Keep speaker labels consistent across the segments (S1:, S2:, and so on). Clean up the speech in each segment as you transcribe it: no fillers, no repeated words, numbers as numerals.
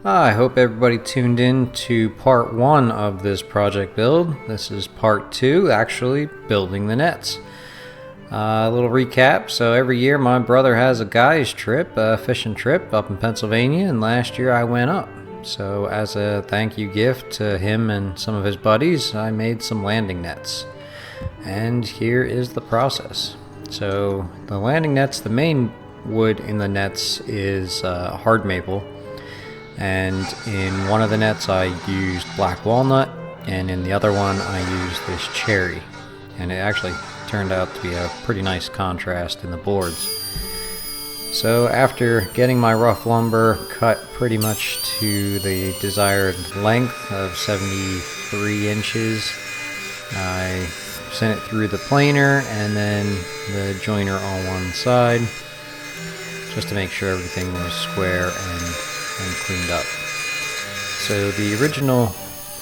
S1: I hope everybody tuned in to part 1 of this project build. This is part 2, actually building the nets. A little recap. So every year my brother has a guy's trip, a fishing trip up in Pennsylvania, and last year I went up. So as a thank you gift to him and some of his buddies, I made some landing nets. And here is the process. So the landing nets, the main wood in the nets is hard maple. And in one of the nets I used black walnut, and in the other one I used this cherry. And it actually turned out to be a pretty nice contrast in the boards. So after getting my rough lumber cut pretty much to the desired length of 73 inches, I sent it through the planer and then the joiner on one side, just to make sure everything was square and cleaned up. So the original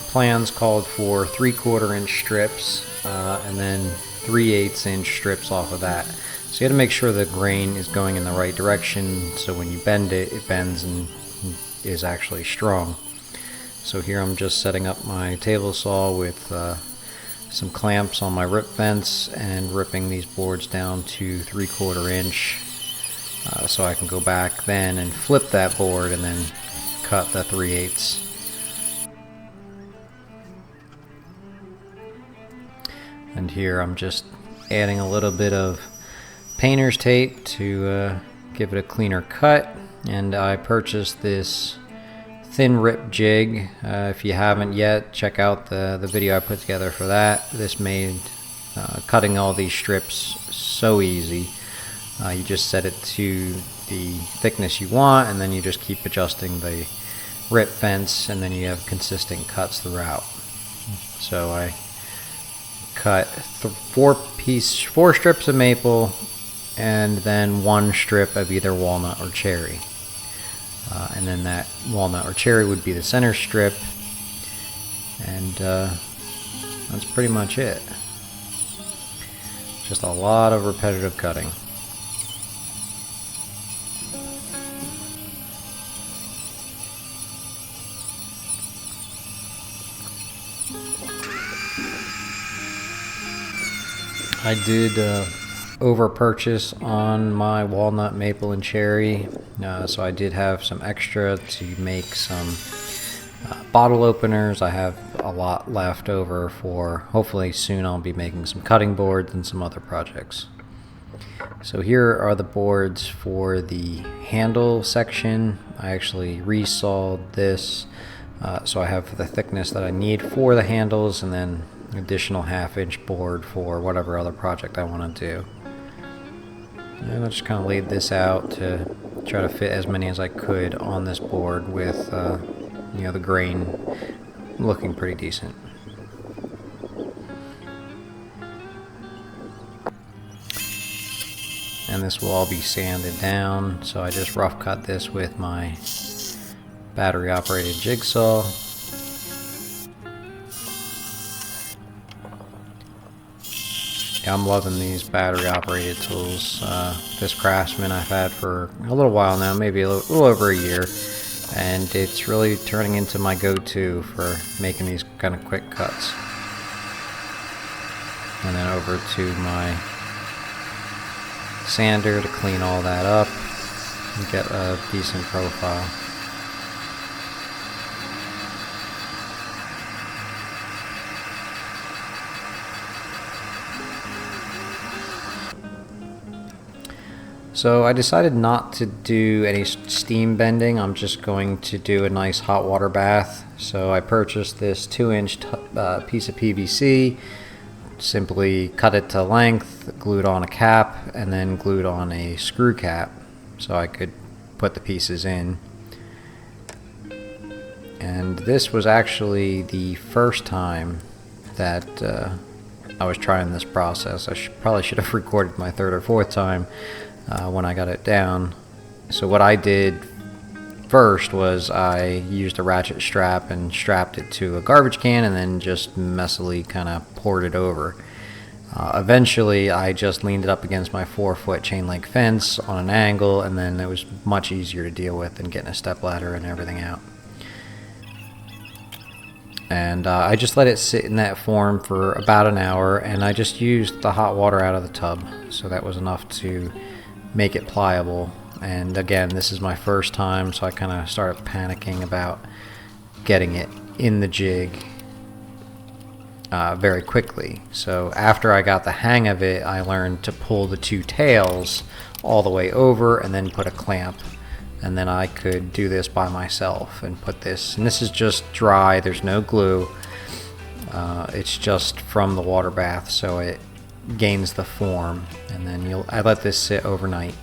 S1: plans called for 3/4 inch strips and then 3/8 inch strips off of that. So you got to make sure the grain is going in the right direction, so when you bend it, it bends and is actually strong. So here I'm just setting up my table saw with some clamps on my rip fence and ripping these boards down to 3/4 inch. So I can go back then and flip that board and then cut the 3/8. And here I'm just adding a little bit of painter's tape to give it a cleaner cut. And I purchased this thin rip jig. If you haven't yet, check out the video I put together for that. This made cutting all these strips so easy. You just set it to the thickness you want, and then you just keep adjusting the rip fence, and then you have consistent cuts throughout. So I cut 4 strips of maple and then 1 strip of either walnut or cherry. And then that walnut or cherry would be the center strip, and that's pretty much it. Just a lot of repetitive cutting. I did over purchase on my walnut, maple, and cherry, so I did have some extra to make some bottle openers. I have a lot left over for, hopefully soon I'll be making some cutting boards and some other projects. So here are the boards for the handle section. I actually resawed this, so I have the thickness that I need for the handles, and then additional 1/2 inch board for whatever other project I want to do. And I just kind of laid this out to try to fit as many as I could on this board with the grain looking pretty decent. And this will all be sanded down, so I just rough cut this with my battery operated jigsaw. I'm loving these battery operated tools. This Craftsman I've had for a little while now, maybe a little over a year, and it's really turning into my go-to for making these kind of quick cuts. And then over to my sander to clean all that up and get a decent profile. So I decided not to do any steam bending. I'm just going to do a nice hot water bath. So I purchased this 2-inch piece of PVC, simply cut it to length, glued on a cap, and then glued on a screw cap so I could put the pieces in. And this was actually the first time that I was trying this process. I probably should have recorded my 3rd or 4th time when I got it down. So what I did first was I used a ratchet strap and strapped it to a garbage can, and then just messily kind of poured it over. Eventually I just leaned it up against my 4-foot chain link fence on an angle, and then it was much easier to deal with than getting a step ladder and everything out. And I just let it sit in that form for about an hour, and I just used the hot water out of the tub, so that was enough to make it pliable. And again, this is my first time, so I kind of started panicking about getting it in the jig very quickly. So after I got the hang of it, I learned to pull the two tails all the way over and then put a clamp, and then I could do this by myself and put this, and this is just dry, there's no glue, it's just from the water bath, so it gains the form. And then I let this sit overnight,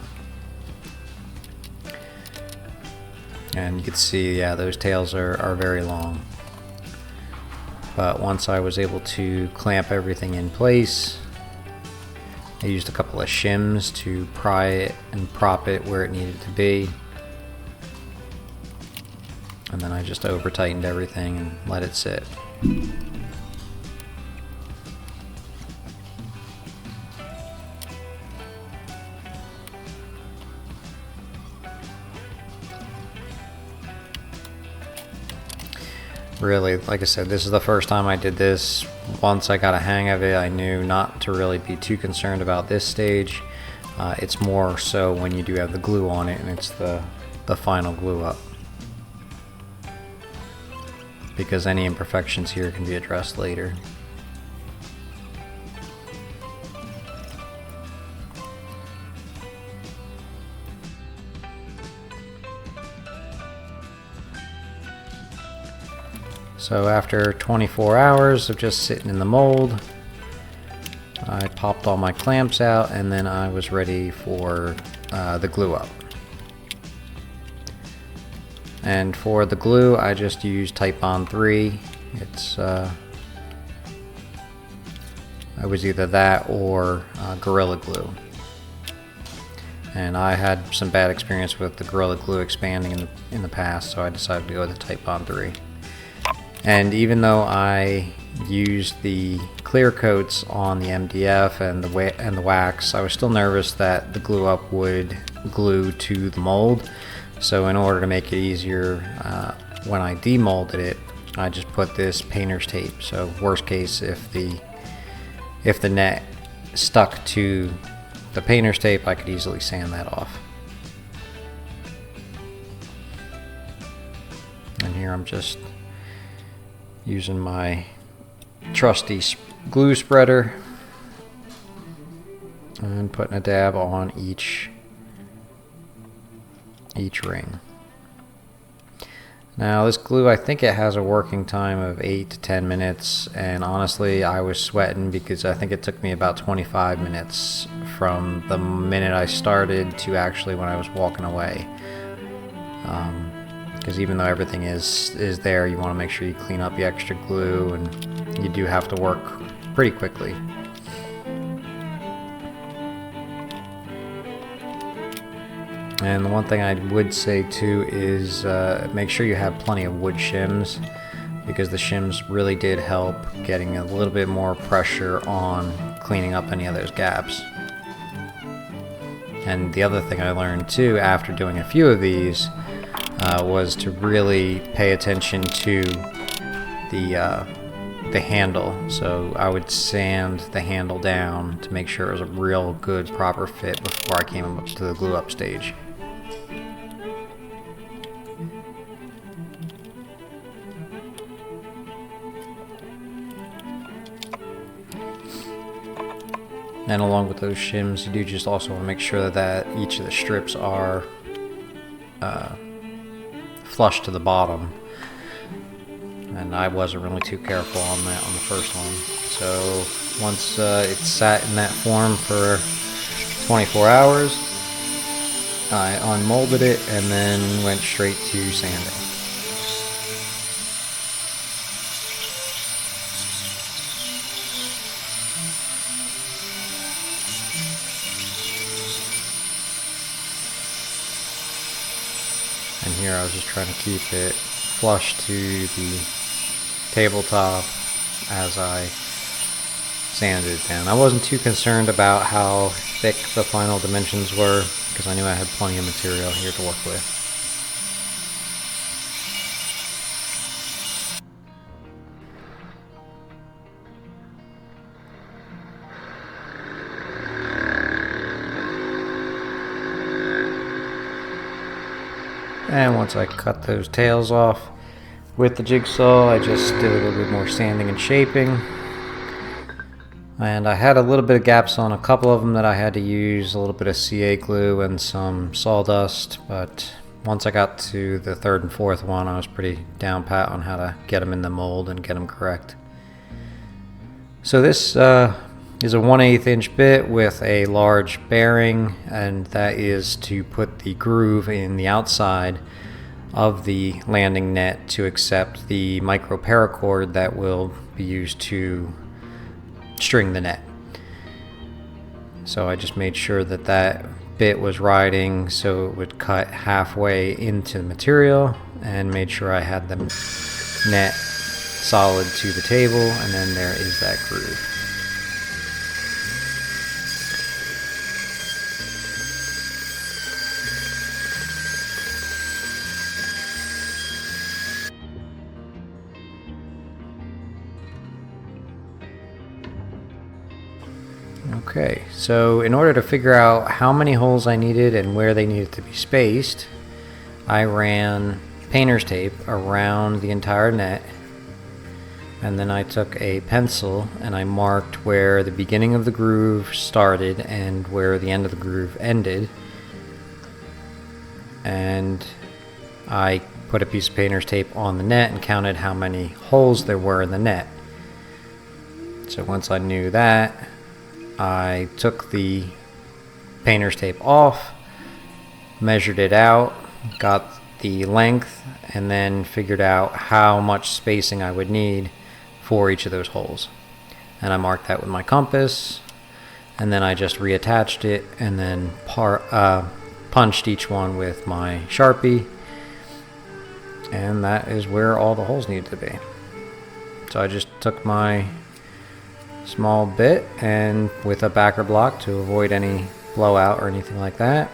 S1: and you can see, yeah, those tails are very long. But once I was able to clamp everything in place, I used a couple of shims to pry it and prop it where it needed to be. And then I just over tightened everything and let it sit. Really, like I said, this is the first time I did this. Once I got a hang of it, I knew not to really be too concerned about this stage. It's more so when you do have the glue on it and it's the final glue up, because any imperfections here can be addressed later. So after 24 hours of just sitting in the mold, I popped all my clamps out, and then I was ready for the glue up. And for the glue, I just used Titebond 3. It's I was either that or Gorilla Glue. And I had some bad experience with the Gorilla Glue expanding in the past, so I decided to go with the Titebond 3. And even though I used the clear coats on the MDF and the wax, I was still nervous that the glue up would glue to the mold. So in order to make it easier, when I demolded it, I just put this painter's tape. So worst case, if the net stuck to the painter's tape, I could easily sand that off. And here I'm just using my trusty glue spreader and putting a dab on each ring. Now this glue, I think it has a working time of 8 to 10 minutes, and honestly I was sweating because I think it took me about 25 minutes from the minute I started to actually when I was walking away. Because even though everything is there, you want to make sure you clean up the extra glue, and you do have to work pretty quickly. And the one thing I would say too is make sure you have plenty of wood shims, because the shims really did help getting a little bit more pressure on cleaning up any of those gaps. And the other thing I learned too after doing a few of these was to really pay attention to the handle. So I would sand the handle down to make sure it was a real good proper fit before I came up to the glue up stage. And along with those shims, you do just also want to make sure that each of the strips are flush to the bottom. And I wasn't really too careful on that on the first one. So once it sat in that form for 24 hours, I unmolded it and then went straight to sanding. And here I was just trying to keep it flush to the tabletop as I sanded it down. I wasn't too concerned about how thick the final dimensions were, because I knew I had plenty of material here to work with. once I cut those tails off with the jigsaw, I just did a little bit more sanding and shaping. And I had a little bit of gaps on a couple of them that I had to use a little bit of CA glue and some sawdust, but once I got to the third and fourth one, I was pretty down pat on how to get them in the mold and get them correct. So this is a 1/8 inch bit with a large bearing, and that is to put the groove in the outside of the landing net to accept the micro paracord that will be used to string the net. So I just made sure that that bit was riding so it would cut halfway into the material, and made sure I had the net solid to the table, and then there is that groove. Okay, so in order to figure out how many holes I needed and where they needed to be spaced, I ran painter's tape around the entire net, and then I took a pencil and I marked where the beginning of the groove started and where the end of the groove ended, and I put a piece of painter's tape on the net and counted how many holes there were in the net. So once I knew that, I took the painter's tape off, measured it out, got the length, and then figured out how much spacing I would need for each of those holes. And I marked that with my compass, and then I just reattached it and then punched each one with my Sharpie, and that is where all the holes needed to be. So I just took my small bit, and with a backer block to avoid any blowout or anything like that,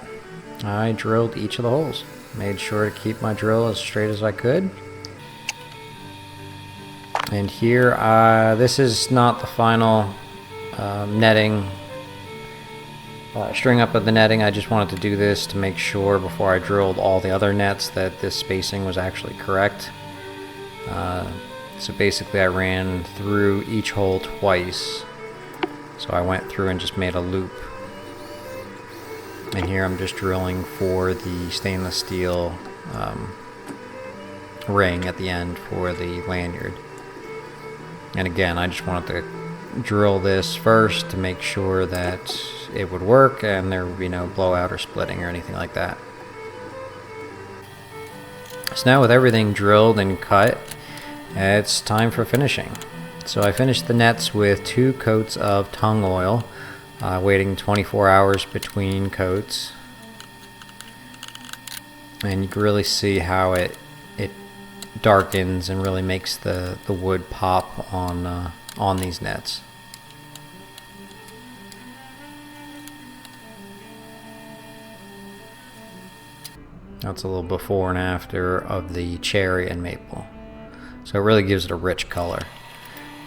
S1: I drilled each of the holes. Made sure to keep my drill as straight as I could. And here, this is not the final netting, string up of the netting. I just wanted to do this to make sure before I drilled all the other nets that this spacing was actually correct. So basically I ran through each hole twice. So I went through and just made a loop. And here I'm just drilling for the stainless steel ring at the end for the lanyard. And again, I just wanted to drill this first to make sure that it would work and there would be no blowout or splitting or anything like that. So now with everything drilled and cut, it's time for finishing. So I finished the nets with 2 coats of tung oil, waiting 24 hours between coats. And you can really see how it darkens and really makes the wood pop on these nets. That's a little before and after of the cherry and maple. So it really gives it a rich color.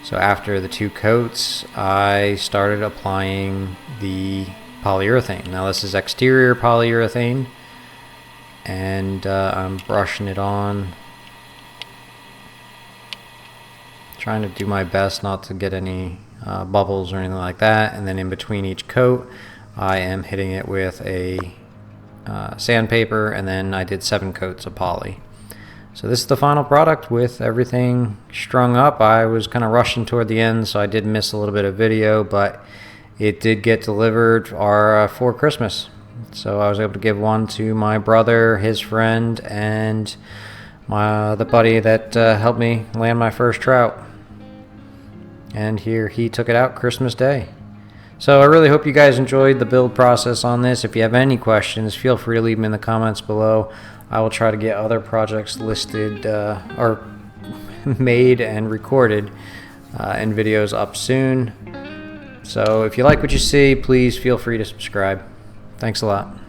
S1: So after the 2 coats, I started applying the polyurethane. Now this is exterior polyurethane, and I'm brushing it on, trying to do my best not to get any bubbles or anything like that. And then in between each coat, I am hitting it with a sandpaper, and then I did 7 coats of poly. So this is the final product with everything strung up. I was kind of rushing toward the end, so I did miss a little bit of video, but it did get delivered for Christmas. So I was able to give one to my brother, his friend, and the buddy that helped me land my first trout. And here he took it out Christmas Day. So I really hope you guys enjoyed the build process on this. If you have any questions, feel free to leave them in the comments below. I will try to get other projects listed or made and recorded and videos up soon. So if you like what you see, please feel free to subscribe. Thanks a lot.